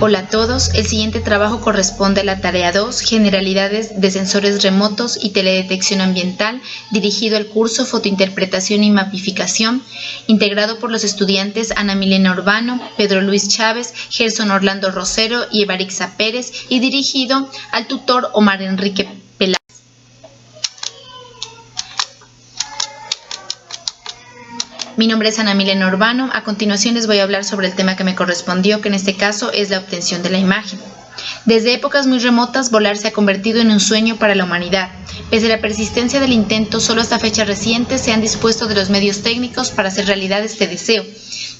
Hola a todos, el siguiente trabajo corresponde a la tarea 2, Generalidades de sensores remotos y teledetección ambiental, dirigido al curso Fotointerpretación y Mapificación, integrado por los estudiantes Ana Milena Urbano, Pedro Luis Chávez, Gerson Orlando Rosero y Evarixa Pérez, y dirigido al tutor Omar Enrique Peláez. Mi nombre es Ana Milena Urbano. A continuación les voy a hablar sobre el tema que me correspondió, que en este caso es la obtención de la imagen. Desde épocas muy remotas, volar se ha convertido en un sueño para la humanidad. Pese a la persistencia del intento, solo hasta fechas recientes se han dispuesto de los medios técnicos para hacer realidad este deseo.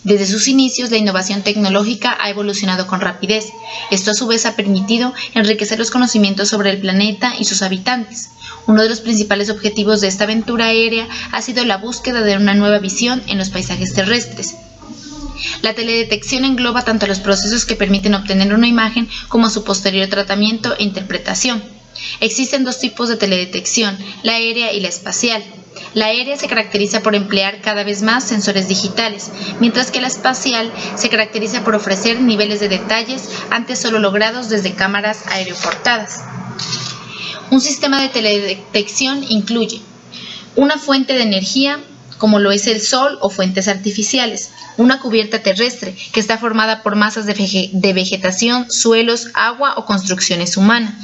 Desde sus inicios, la innovación tecnológica ha evolucionado con rapidez. Esto a su vez ha permitido enriquecer los conocimientos sobre el planeta y sus habitantes. Uno de los principales objetivos de esta aventura aérea ha sido la búsqueda de una nueva visión en los paisajes terrestres. La teledetección engloba tanto los procesos que permiten obtener una imagen como su posterior tratamiento e interpretación. Existen dos tipos de teledetección, la aérea y la espacial. La aérea se caracteriza por emplear cada vez más sensores digitales, mientras que la espacial se caracteriza por ofrecer niveles de detalles antes solo logrados desde cámaras aeroportadas. Un sistema de teledetección incluye una fuente de energía, como lo es el sol o fuentes artificiales, una cubierta terrestre que está formada por masas de vegetación, suelos, agua o construcciones humanas,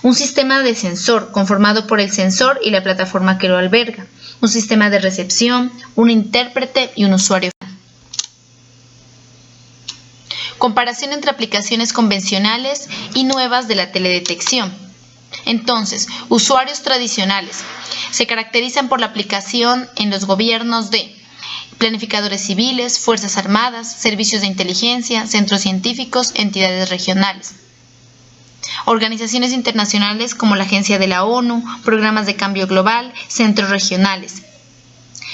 un sistema de sensor conformado por el sensor y la plataforma que lo alberga, un sistema de recepción, un intérprete y un usuario. Comparación entre aplicaciones convencionales y nuevas de la teledetección. Entonces, usuarios tradicionales se caracterizan por la aplicación en los gobiernos de planificadores civiles, fuerzas armadas, servicios de inteligencia, centros científicos, entidades regionales. Organizaciones internacionales como la Agencia de la ONU, programas de cambio global, centros regionales.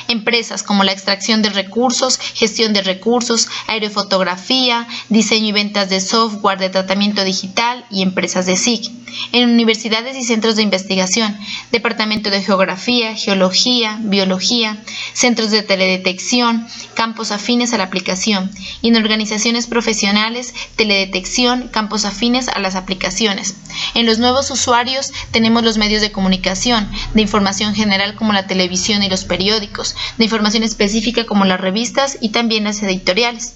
Empresas como la extracción de recursos, gestión de recursos, aerofotografía, diseño y ventas de software de tratamiento digital y empresas de SIG. En universidades y centros de investigación, departamento de geografía, geología, biología, centros de teledetección, campos afines a la aplicación. Y en organizaciones profesionales, teledetección, campos afines a las aplicaciones. En los nuevos usuarios tenemos los medios de comunicación, de información general como la televisión y los periódicos, de información específica como las revistas y también las editoriales.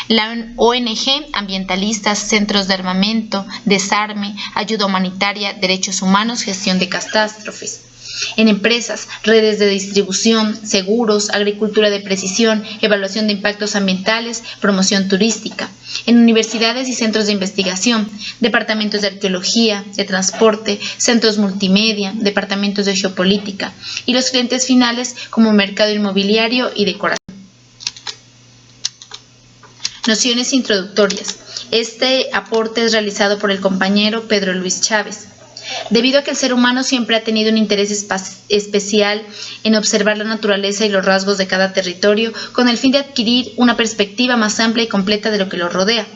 La ONG, ambientalistas, centros de armamento, desarme, ayuda humanitaria, derechos humanos, gestión de catástrofes. En empresas, redes de distribución, seguros, agricultura de precisión, evaluación de impactos ambientales, promoción turística. En universidades y centros de investigación, departamentos de arqueología, de transporte, centros multimedia, departamentos de geopolítica. Y los clientes finales como mercado inmobiliario y decoración. Nociones introductorias. Este aporte es realizado por el compañero Pedro Luis Chávez. Debido a que el ser humano siempre ha tenido un interés especial en observar la naturaleza y los rasgos de cada territorio con el fin de adquirir una perspectiva más amplia y completa de lo que lo rodea.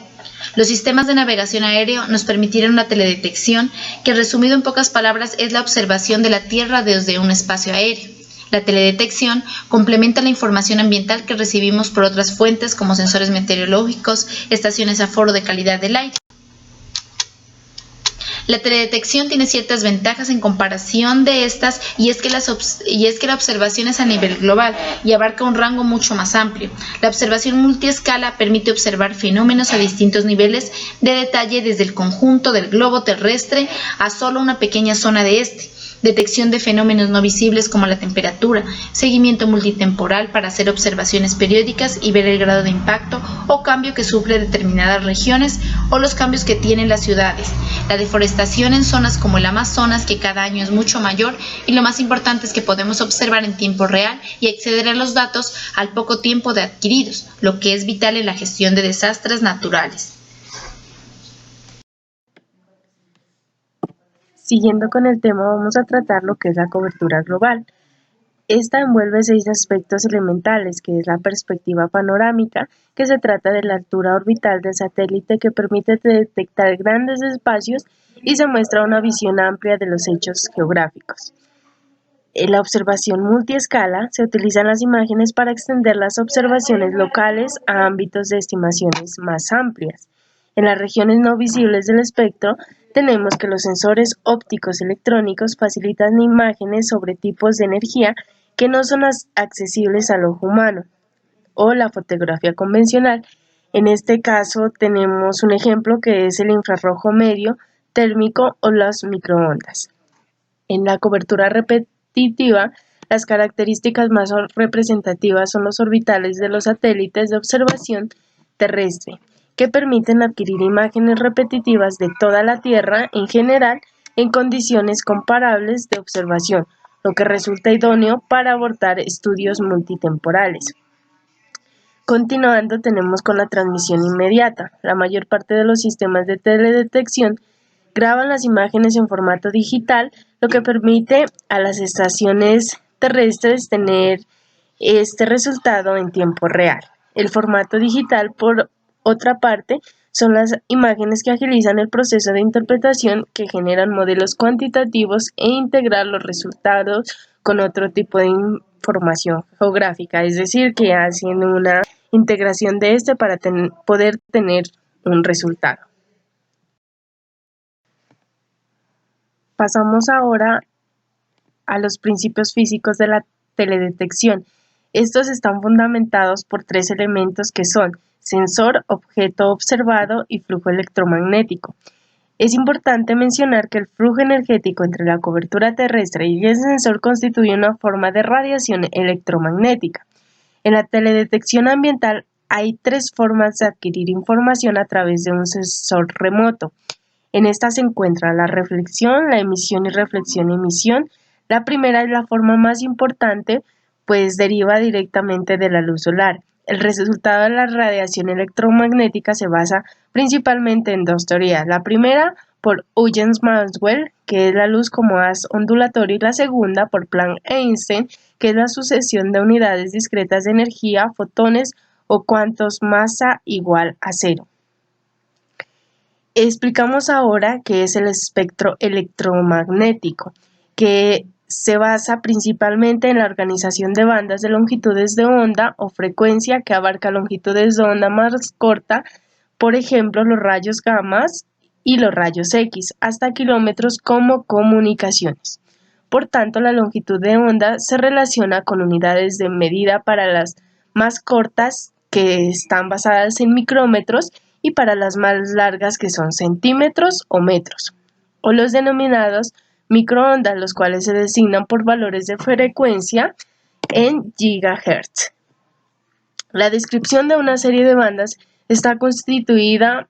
Los sistemas de navegación aéreo nos permitieron una teledetección que, resumido en pocas palabras, es la observación de la Tierra desde un espacio aéreo. La teledetección complementa la información ambiental que recibimos por otras fuentes como sensores meteorológicos, estaciones aforo de calidad del aire. La teledetección tiene ciertas ventajas en comparación de estas y es que la observación es a nivel global y abarca un rango mucho más amplio. La observación multiescala permite observar fenómenos a distintos niveles de detalle desde el conjunto del globo terrestre a solo una pequeña zona de este. Detección de fenómenos no visibles como la temperatura, seguimiento multitemporal para hacer observaciones periódicas y ver el grado de impacto o cambio que sufre determinadas regiones o los cambios que tienen las ciudades, la deforestación en zonas como el Amazonas, que cada año es mucho mayor, y lo más importante es que podemos observar en tiempo real y acceder a los datos al poco tiempo de adquiridos, lo que es vital en la gestión de desastres naturales. Siguiendo con el tema, vamos a tratar lo que es la cobertura global. Esta envuelve 6 aspectos elementales, que es la perspectiva panorámica, que se trata de la altura orbital del satélite que permite detectar grandes espacios y se muestra una visión amplia de los hechos geográficos. En la observación multiescala se utilizan las imágenes para extender las observaciones locales a ámbitos de estimaciones más amplias. En las regiones no visibles del espectro, tenemos que los sensores ópticos electrónicos facilitan imágenes sobre tipos de energía que no son accesibles al ojo humano, o la fotografía convencional. En este caso tenemos un ejemplo que es el infrarrojo medio térmico o las microondas. En la cobertura repetitiva, las características más representativas son los orbitales de los satélites de observación terrestre, que permiten adquirir imágenes repetitivas de toda la Tierra en general en condiciones comparables de observación, lo que resulta idóneo para abordar estudios multitemporales. Continuando, tenemos con la transmisión inmediata. La mayor parte de los sistemas de teledetección graban las imágenes en formato digital, lo que permite a las estaciones terrestres tener este resultado en tiempo real. El formato digital, por otra parte, son las imágenes que agilizan el proceso de interpretación, que generan modelos cuantitativos e integrar los resultados con otro tipo de información geográfica, es decir, que hacen una integración de este para poder tener un resultado. Pasamos ahora a los principios físicos de la teledetección. Estos están fundamentados por tres elementos que son sensor, objeto observado y flujo electromagnético. Es importante mencionar que el flujo energético entre la cobertura terrestre y el sensor constituye una forma de radiación electromagnética. En la teledetección ambiental hay tres formas de adquirir información a través de un sensor remoto. En esta se encuentra la reflexión, la emisión y reflexión-emisión. La primera es la forma más importante, pues deriva directamente de la luz solar. El resultado de la radiación electromagnética se basa principalmente en dos teorías. La primera, por Huygens-Maxwell, que es la luz como haz ondulatorio, y la segunda, por Planck-Einstein, que es la sucesión de unidades discretas de energía, fotones o cuantos masa igual a cero. Explicamos ahora qué es el espectro electromagnético, que se basa principalmente en la organización de bandas de longitudes de onda o frecuencia que abarca longitudes de onda más corta, por ejemplo los rayos gamma y los rayos X, hasta kilómetros como comunicaciones. Por tanto, la longitud de onda se relaciona con unidades de medida para las más cortas, que están basadas en micrómetros, y para las más largas, que son centímetros o metros, o los denominados microondas, los cuales se designan por valores de frecuencia en gigahertz. La descripción de una serie de bandas está constituida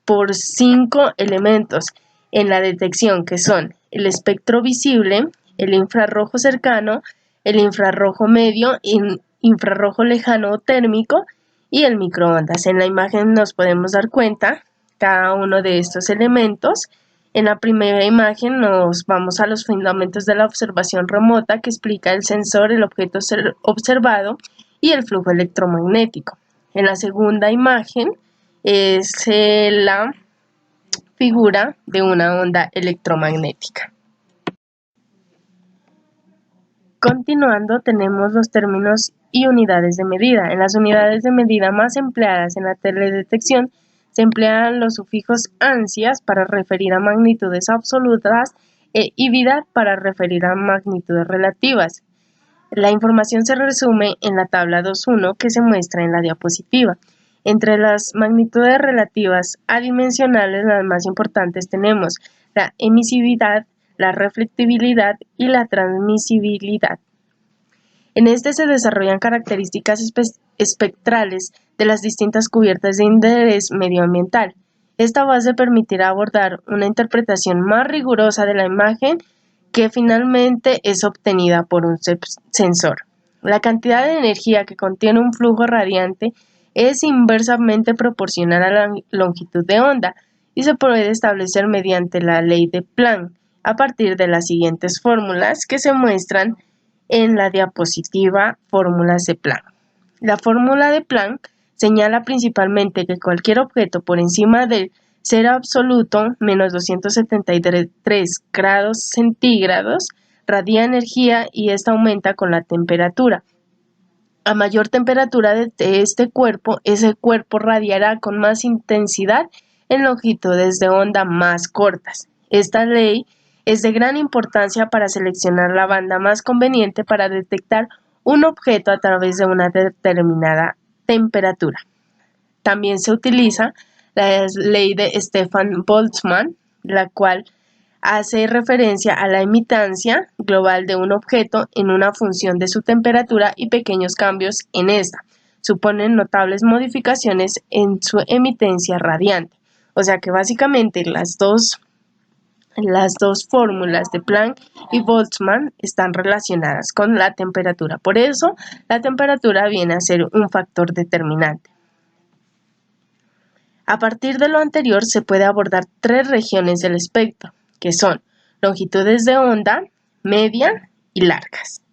por 5 elementos en la detección, que son el espectro visible, el infrarrojo cercano, el infrarrojo medio, infrarrojo lejano o térmico y el microondas. En la imagen nos podemos dar cuenta cada uno de estos elementos. En la primera imagen nos vamos a los fundamentos de la observación remota, que explica el sensor, el objeto observado y el flujo electromagnético. En la segunda imagen es la figura de una onda electromagnética. Continuando, tenemos los términos y unidades de medida. En las unidades de medida más empleadas en la teledetección se emplean los sufijos ANSIAS para referir a magnitudes absolutas y VIDAT para referir a magnitudes relativas. La información se resume en la tabla 2.1 que se muestra en la diapositiva. Entre las magnitudes relativas adimensionales, las más importantes tenemos la emisividad, la reflectibilidad y la transmisibilidad. En este se desarrollan características espectrales de las distintas cubiertas de interés medioambiental. Esta base permitirá abordar una interpretación más rigurosa de la imagen, que finalmente es obtenida por un sensor. La cantidad de energía que contiene un flujo radiante es inversamente proporcional a la longitud de onda y se puede establecer mediante la ley de Planck a partir de las siguientes fórmulas que se muestran en la diapositiva, fórmulas de Planck. La fórmula de Planck señala principalmente que cualquier objeto por encima del cero absoluto, menos 273 grados centígrados, radia energía y esta aumenta con la temperatura. A mayor temperatura de este cuerpo, ese cuerpo radiará con más intensidad en longitudes de onda más cortas. Esta ley es de gran importancia para seleccionar la banda más conveniente para detectar un objeto a través de una determinada temperatura. También se utiliza la ley de Stefan Boltzmann, la cual hace referencia a la emitancia global de un objeto en una función de su temperatura y pequeños cambios en esta suponen notables modificaciones en su emitencia radiante. O sea que básicamente las dos fórmulas de Planck y Boltzmann están relacionadas con la temperatura. Por eso, la temperatura viene a ser un factor determinante. A partir de lo anterior, se puede abordar 3 regiones del espectro, que son longitudes de onda, media y largas.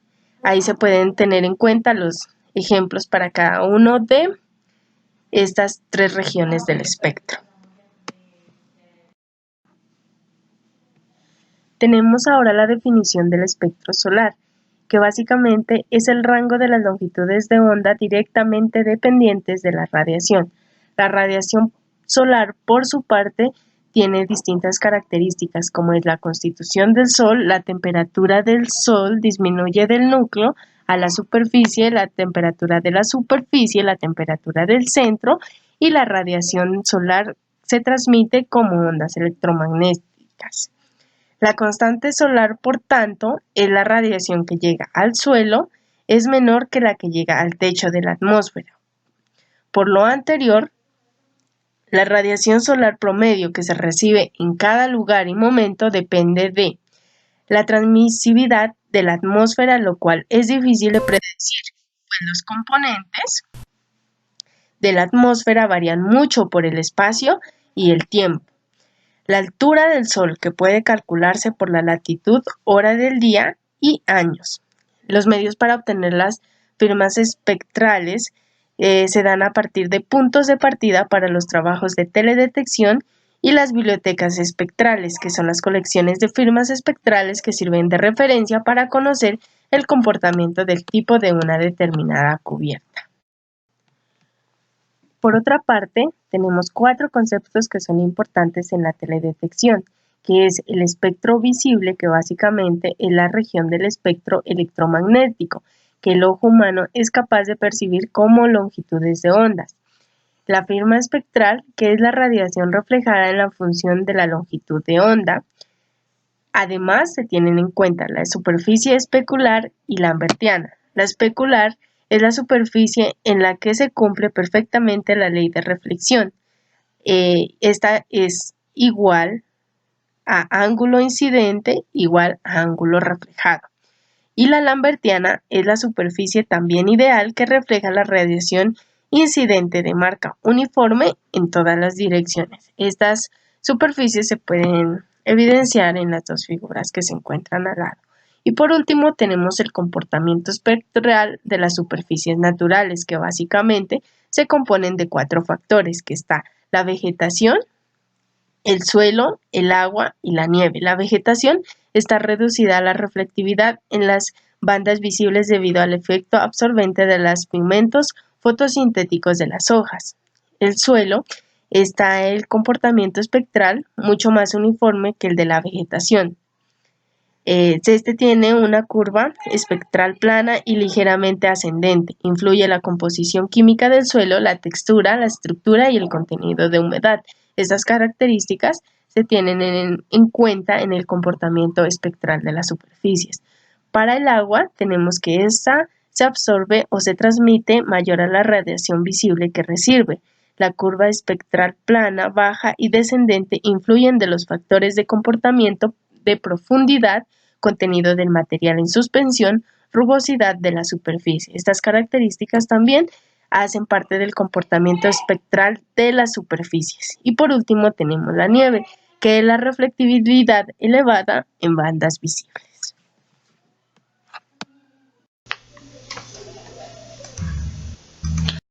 Ahí se pueden tener en cuenta los ejemplos para cada uno de estas 3 regiones del espectro. Tenemos ahora la definición del espectro solar, que básicamente es el rango de las longitudes de onda directamente dependientes de la radiación. La radiación solar, por su parte, tiene distintas características, como es la constitución del Sol, la temperatura del Sol disminuye del núcleo a la superficie, la temperatura de la superficie, la temperatura del centro, y la radiación solar se transmite como ondas electromagnéticas. La constante solar, por tanto, es la radiación que llega al suelo, es menor que la que llega al techo de la atmósfera. Por lo anterior, la radiación solar promedio que se recibe en cada lugar y momento depende de la transmisividad de la atmósfera, lo cual es difícil de predecir, pues los componentes de la atmósfera varían mucho por el espacio y el tiempo. La altura del Sol, que puede calcularse por la latitud, hora del día y años. Los medios para obtener las firmas espectrales se dan a partir de puntos de partida para los trabajos de teledetección y las bibliotecas espectrales, que son las colecciones de firmas espectrales que sirven de referencia para conocer el comportamiento del tipo de una determinada cubierta. Por otra parte, tenemos 4 conceptos que son importantes en la teledetección, que es el espectro visible, que básicamente es la región del espectro electromagnético, que el ojo humano es capaz de percibir como longitudes de ondas. La firma espectral, que es la radiación reflejada en la función de la longitud de onda. Además, se tienen en cuenta la superficie especular y lambertiana. La especular es la superficie en la que se cumple perfectamente la ley de reflexión. Esta es igual a ángulo incidente igual a ángulo reflejado. Y la lambertiana es la superficie también ideal que refleja la radiación incidente de marca uniforme en todas las direcciones. Estas superficies se pueden evidenciar en las 2 figuras que se encuentran al lado. Y por último tenemos el comportamiento espectral de las superficies naturales, que básicamente se componen de 4 factores, que está la vegetación, el suelo, el agua y la nieve. La vegetación está reducida a la reflectividad en las bandas visibles debido al efecto absorbente de los pigmentos fotosintéticos de las hojas. El suelo está el comportamiento espectral mucho más uniforme que el de la vegetación. Este tiene una curva espectral plana y ligeramente ascendente. Influye la composición química del suelo, la textura, la estructura y el contenido de humedad. Estas características se tienen en cuenta en el comportamiento espectral de las superficies. Para el agua, tenemos que esta se absorbe o se transmite mayor a la radiación visible que recibe. La curva espectral plana, baja y descendente influyen de los factores de comportamiento de profundidad, contenido del material en suspensión, rugosidad de la superficie. Estas características también hacen parte del comportamiento espectral de las superficies. Y por último tenemos la nieve, que es la reflectividad elevada en bandas visibles.